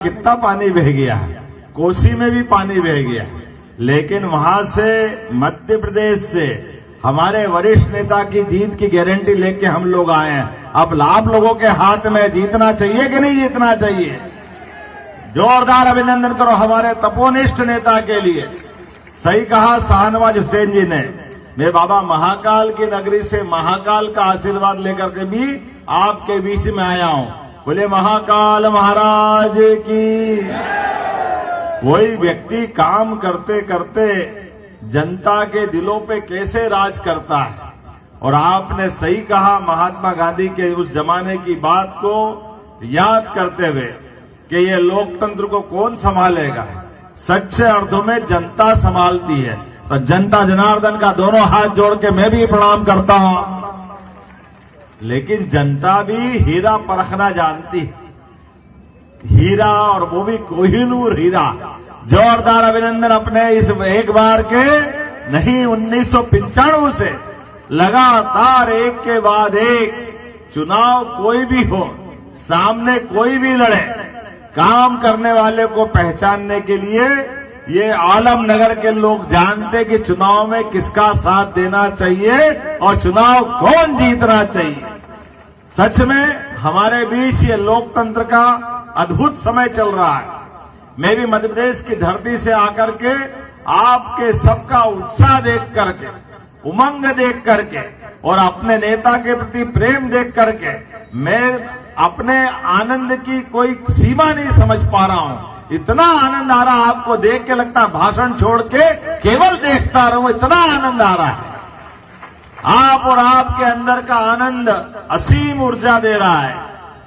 कितना पानी बह गया है, कोसी में भी पानी बह गया, लेकिन वहां से मध्य प्रदेश से हमारे वरिष्ठ नेता की जीत की गारंटी लेके हम लोग आए हैं। अब आप लोगों के हाथ में जीतना चाहिए कि नहीं जीतना चाहिए? जोरदार अभिनंदन करो हमारे तपोनिष्ठ नेता के लिए। सही कहा शाहनवाज हुसैन जी ने। मैं बाबा महाकाल की नगरी से महाकाल का आशीर्वाद लेकर के भी आपके बीच में आया हूं। बोले महाकाल महाराज की। कोई व्यक्ति काम करते करते जनता के दिलों पे कैसे राज करता है। और आपने सही कहा, महात्मा गांधी के उस जमाने की बात को याद करते हुए कि ये लोकतंत्र को कौन संभालेगा, सच्चे अर्थों में जनता संभालती है। तो जनता जनार्दन का दोनों हाथ जोड़ के मैं भी प्रणाम करता हूं। लेकिन जनता भी हीरा परखना जानती है, हीरा, और वो भी कोहिनूर हीरा। जोरदार अभिनंदन अपने इस एक बार के नहीं 1995 से लगातार एक के बाद एक चुनाव कोई भी हो, सामने कोई भी लड़े, काम करने वाले को पहचानने के लिए ये आलमनगर के लोग जानते कि चुनाव में किसका साथ देना चाहिए और चुनाव कौन जीतना चाहिए। सच में हमारे बीच ये लोकतंत्र का अद्भुत समय चल रहा है। मैं भी मध्य प्रदेश की धरती से आकर के आपके सबका उत्साह देख करके, उमंग देख करके और अपने नेता के प्रति प्रेम देख करके मैं अपने आनंद की कोई सीमा नहीं समझ पा रहा हूं। इतना आनंद आ रहा, आपको देख के लगता है भाषण छोड़ के केवल देखता रहूं, इतना आनंद आ रहा है। आप और आपके अंदर का आनंद असीम ऊर्जा दे रहा है।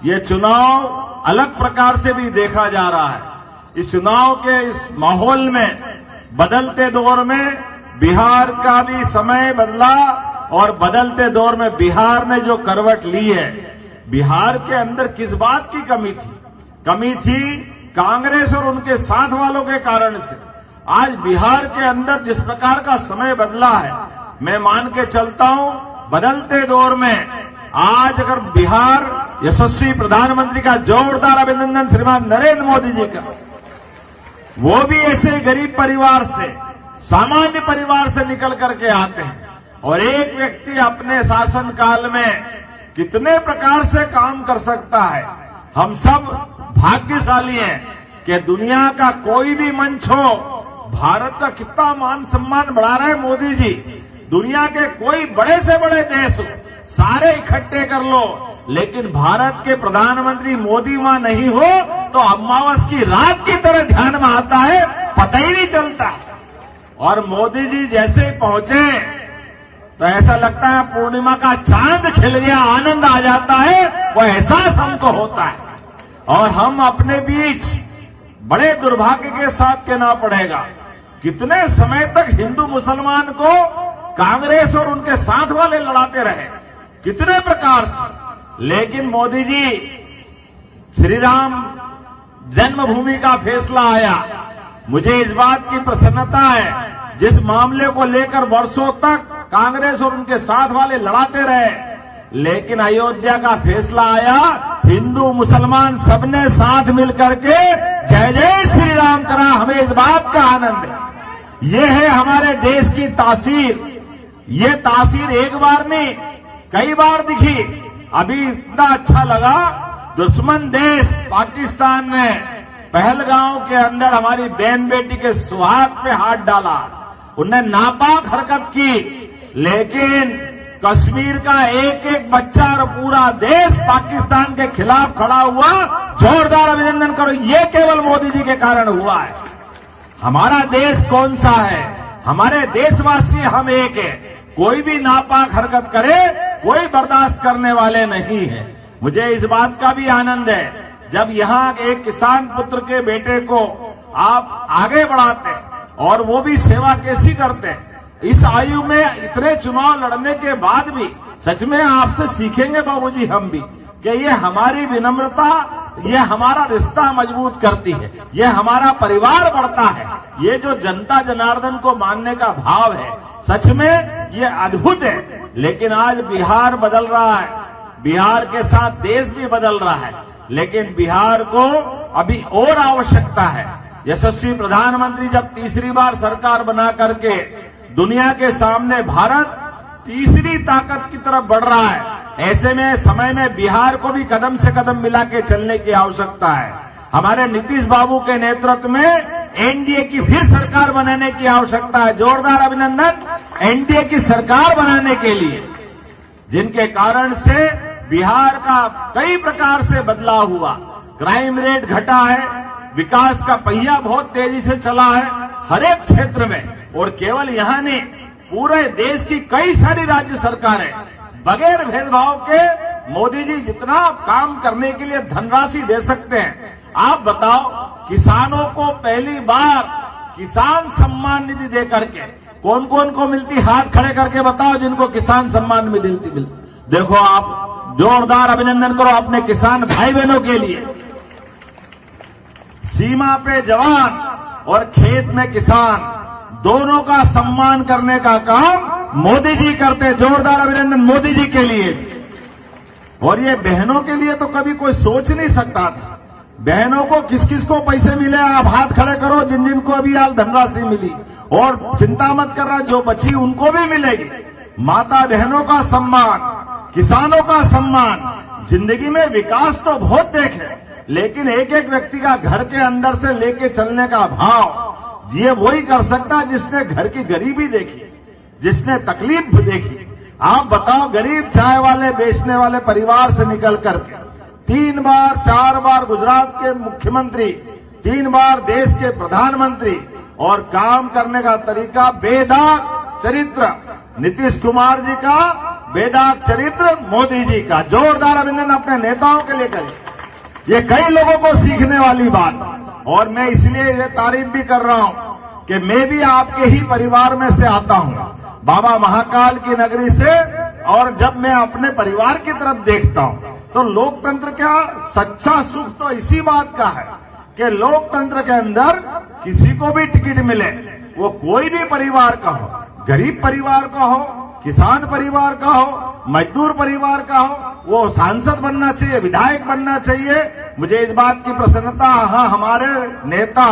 ये चुनाव अलग प्रकार से भी देखा जा रहा है। इस चुनाव के इस माहौल में, बदलते दौर में बिहार का भी समय बदला और बदलते दौर में बिहार ने जो करवट ली है, बिहार के अंदर किस बात की कमी थी? कमी थी कांग्रेस और उनके साथ वालों के कारण से। आज बिहार के अंदर जिस प्रकार का समय बदला है, मैं मान के चलता हूं बदलते दौर में आज अगर बिहार यशस्वी प्रधानमंत्री का जोरदार अभिनंदन श्रीमान नरेंद्र मोदी जी का, वो भी ऐसे गरीब परिवार से, सामान्य परिवार से निकल करके आते हैं और एक व्यक्ति अपने शासनकाल में कितने प्रकार से काम कर सकता है। हम सब भाग्यशाली हैं कि दुनिया का कोई भी मंच हो, भारत का कितना मान सम्मान बढ़ा रहे हैं मोदी जी। दुनिया के कोई बड़े से बड़े देश हो, सारे इकट्ठे कर लो, लेकिन भारत के प्रधानमंत्री मोदी वहां नहीं हो तो अमावस की रात की तरह ध्यान में आता है, पता ही नहीं चलता। और मोदी जी जैसे पहुंचे तो ऐसा लगता है पूर्णिमा का चांद खिल गया, आनंद आ जाता है, वो एहसास हमको होता है। और हम अपने बीच बड़े दुर्भाग्य के साथ कहना पड़ेगा, कितने समय तक हिंदू मुसलमान को कांग्रेस और उनके साथ वाले लड़ाते रहे, कितने प्रकार से। लेकिन मोदी जी, श्री राम जन्मभूमि का फैसला आया, मुझे इस बात की प्रसन्नता है, जिस मामले को लेकर वर्षों तक कांग्रेस और उनके साथ वाले लड़ाते रहे, लेकिन अयोध्या का फैसला आया, हिंदू मुसलमान सबने साथ मिलकर के जय जय श्री राम करा। हमें इस बात का आनंद है। ये है हमारे देश की तासीर। ये तासीर एक बार नहीं, कई बार दिखी। अभी इतना अच्छा लगा, दुश्मन देश पाकिस्तान ने पहलगांव के अंदर हमारी बहन बेटी के सुहाग पे हाथ डाला, उनने नापाक हरकत की, लेकिन कश्मीर का एक एक बच्चा और पूरा देश पाकिस्तान के खिलाफ खड़ा हुआ। जोरदार अभिनंदन करो, ये केवल मोदी जी के कारण हुआ है। हमारा देश कौन सा है? हमारे देशवासी हम एक है। कोई भी नापाक हरकत करे, कोई बर्दाश्त करने वाले नहीं है। मुझे इस बात का भी आनंद है, जब यहाँ एक किसान पुत्र के बेटे को आप आगे बढ़ाते और वो भी सेवा कैसी करते, इस आयु में इतने चुनाव लड़ने के बाद भी सच में आपसे सीखेंगे बाबूजी हम भी, कि ये हमारी विनम्रता, ये हमारा रिश्ता मजबूत करती है, ये हमारा परिवार बढ़ता है। ये जो जनता जनार्दन को मानने का भाव है, सच में ये अद्भुत है। लेकिन आज बिहार बदल रहा है, बिहार के साथ देश भी बदल रहा है। लेकिन बिहार को अभी और आवश्यकता है। यशस्वी प्रधानमंत्री जब तीसरी बार सरकार बना करके दुनिया के सामने भारत तीसरी ताकत की तरफ बढ़ रहा है, ऐसे में समय में बिहार को भी कदम से कदम मिला के चलने की आवश्यकता है। हमारे नीतीश बाबू के नेतृत्व में एनडीए की फिर सरकार बनाने की आवश्यकता है। जोरदार अभिनंदन एनडीए की सरकार बनाने के लिए, जिनके कारण से बिहार का कई प्रकार से बदलाव हुआ। क्राइम रेट घटा है, विकास का पहिया बहुत तेजी से चला है हर एक क्षेत्र में। और केवल यहां नहीं, पूरे देश की कई सारी राज्य सरकारें बगैर भेदभाव के मोदी जी जितना काम करने के लिए धनराशि दे सकते हैं। आप बताओ, किसानों को पहली बार किसान सम्मान निधि दे करके कौन कौन को मिलती, हाथ खड़े करके बताओ जिनको किसान सम्मान निधि मिलती। देखो, आप जोरदार अभिनंदन करो अपने किसान भाई बहनों के लिए। सीमा पे जवान और खेत में किसान दोनों का सम्मान करने का काम मोदी जी करते। जोरदार अभिनंदन मोदी जी के लिए। और ये बहनों के लिए तो कभी कोई सोच नहीं सकता था। बहनों को किस किस को पैसे मिले, आप हाथ खड़े करो जिन जिन को अभी आज धनराशि मिली। और चिंता मत कर रहा, जो बची उनको भी मिलेगी। माता बहनों का सम्मान, किसानों का सम्मान। जिंदगी में विकास तो बहुत देखे, लेकिन एक एक व्यक्ति का घर के अंदर से लेके चलने का भाव ये वही कर सकता जिसने घर की गरीबी देखी, जिसने तकलीफ देखी। आप बताओ, गरीब चाय वाले बेचने वाले परिवार से निकल करके 3 बार 4 बार गुजरात के मुख्यमंत्री, 3 बार देश के प्रधानमंत्री, और काम करने का तरीका बेदाग चरित्र नीतीश कुमार जी का, बेदाग चरित्र मोदी जी का। जोरदार अभिनंदन अपने नेताओं के लिए करें। ये कई लोगों को सीखने वाली बात। और मैं इसलिए ये तारीफ भी कर रहा हूं कि मैं भी आपके ही परिवार में से आता हूं, बाबा महाकाल की नगरी से। और जब मैं अपने परिवार की तरफ देखता हूं तो लोकतंत्र का सच्चा सुख तो इसी बात का है कि लोकतंत्र के अंदर किसी को भी टिकट मिले, वो कोई भी परिवार का हो, गरीब परिवार का हो, किसान परिवार का हो, मजदूर परिवार का हो, वो सांसद बनना चाहिए, विधायक बनना चाहिए। मुझे इस बात की प्रसन्नता, हाँ, हमारे नेता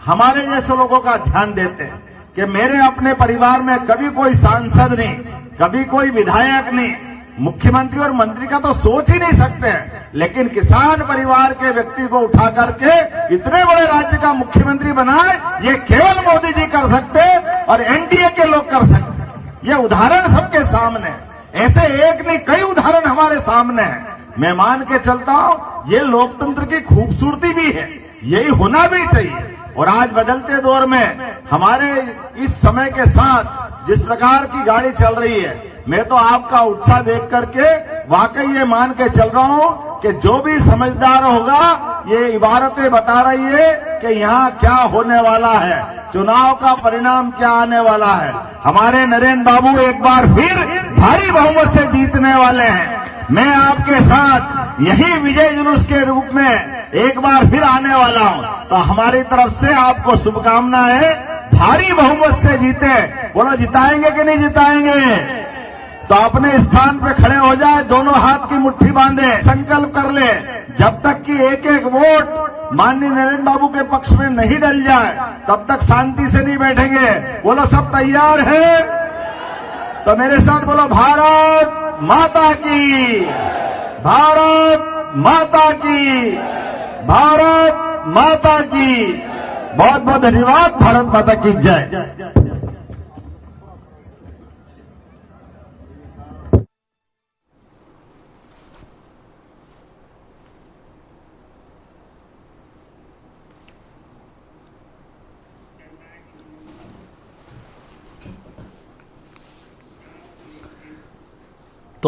हमारे जैसे लोगों का ध्यान देते हैं कि मेरे अपने परिवार में कभी कोई सांसद नहीं, कभी कोई विधायक नहीं, मुख्यमंत्री और मंत्री का तो सोच ही नहीं सकते हैं। लेकिन किसान परिवार के व्यक्ति को उठा करके इतने बड़े राज्य का मुख्यमंत्री बनाए, ये केवल मोदी जी कर सकते और एनडीए के लोग कर सकते। ये उदाहरण सबके सामने है। ऐसे एक नहीं, कई उदाहरण हमारे सामने हैं। मैं मान के चलता हूं, ये लोकतंत्र की खूबसूरती भी है, यही होना भी चाहिए। और आज बदलते दौर में हमारे इस समय के साथ जिस प्रकार की गाड़ी चल रही है, मैं तो आपका उत्साह देख करके वाकई ये मान के चल रहा हूं कि जो भी समझदार होगा, ये इबारतें बता रही है कि यहाँ क्या होने वाला है, चुनाव का परिणाम क्या आने वाला है। हमारे नरेंद्र बाबू एक बार फिर भारी बहुमत से जीतने वाले हैं। मैं आपके साथ यही विजय जुलूस के रूप में एक बार फिर आने वाला हूं। तो हमारी तरफ से आपको शुभकामनाएं, भारी बहुमत से जीते। बोलो, जिताएंगे कि नहीं जिताएंगे? तो अपने स्थान पे खड़े हो जाए, दोनों हाथ की मुट्ठी बांधे, संकल्प कर ले, जब तक कि एक एक वोट माननीय नरेंद्र बाबू के पक्ष में नहीं डल जाए, तब तक शांति से नहीं बैठेंगे। बोलो, सब तैयार है? तो मेरे साथ बोलो, भारत माता की, भारत माता की, भारत माता की। बहुत बहुत धन्यवाद। भारत माता की जय।